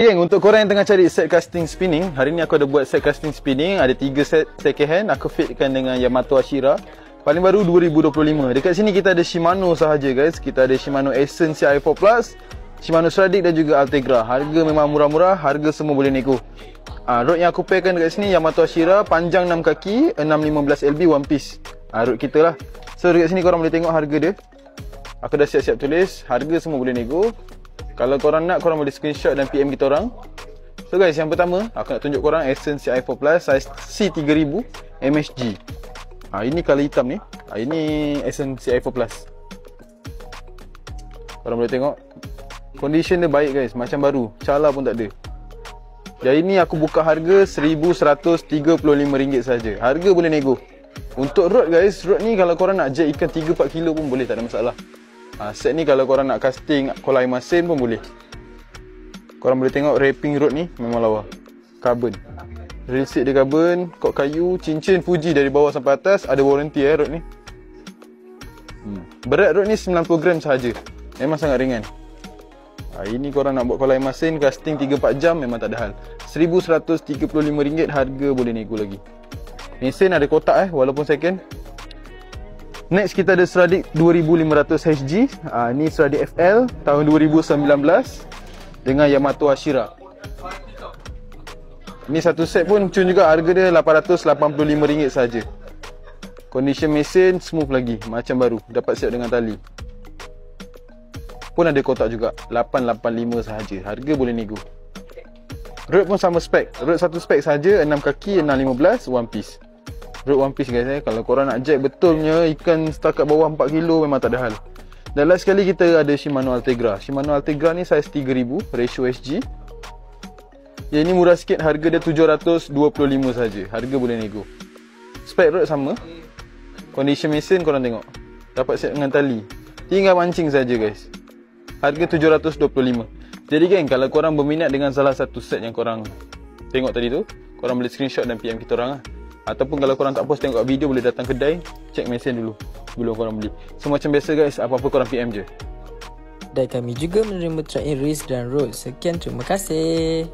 Geng, untuk korang yang tengah cari set casting spinning, hari ni aku ada buat set casting spinning. Ada 3 set second hand. Aku fitkan dengan Yamato Ashira. Paling baru 2025. Dekat sini kita ada Shimano sahaja guys. Kita ada Shimano Essence CI4 Plus, Shimano Stradic dan juga Altegra. Harga memang murah-murah, harga semua boleh nego. Rod yang aku pairkan dekat sini Yamato Ashira, panjang 6 kaki, 615 LB one piece. Rod kita lah. So dekat sini korang boleh tengok harga dia. Aku dah siap-siap tulis, harga semua boleh nego. Kalau korang nak, korang boleh screenshot dan PM kita orang. So guys, yang pertama aku nak tunjuk korang Essence CI4 Plus size C3000 MSG. Ini colour hitam ni. Ini Essence CI4 Plus. Korang boleh tengok condition dia baik guys, macam baru, cala pun tak ada. Jadi ni aku buka harga RM1,135 saja. Harga boleh nego. Untuk rod guys, rod ni kalau korang nak jet ikan 3-4 kilo pun boleh, tak ada masalah. Set ni kalau korang nak casting kolam masin pun boleh. Korang boleh tengok wrapping rod ni memang lawa. Carbon. Reel set dia carbon, kod kayu, cincin Fuji dari bawah sampai atas. Ada warranty rod ni. Berat rod ni 90 gram sahaja. Memang sangat ringan. Ini korang nak buat kolam masin, casting 3-4 jam memang tak ada hal. RM1,135, harga boleh nego lagi. Mesin ada kotak walaupun second. Next kita ada Stradic 2500 HG. Ni Stradic FL tahun 2019 dengan Yamato Ashira. Ni satu set pun cun juga, harga dia RM885 saja. Condition mesin smooth lagi, macam baru, dapat siap dengan tali. Pun ada kotak juga, 885 sahaja. Harga boleh nego. Rod pun sama spek. Rod satu spek saja, 6 kaki, 615 one piece. Rod one piece guys Kalau korang nak jack betulnya ikan setakat bawah 4 kilo memang tak ada hal. Dan last sekali kita ada Shimano Altegra. Shimano Altegra ni size 3000 ratio SG. Yang ni murah sikit, harga dia RM725 saja. Harga boleh nego. Spek rod sama. Condition mesin korang tengok, dapat siap dengan tali. Tinggal mancing saja guys. Harga RM725. Jadi geng, kalau korang berminat dengan salah satu set yang korang tengok tadi tu, korang boleh screenshot dan PM kita orang Ataupun kalau korang tak puas tengok video, boleh datang kedai, cek mesin dulu sebelum korang beli. So macam biasa guys, apa-apa korang PM je. Dan kami juga menerima track in wrist dan rod. Sekian, terima kasih.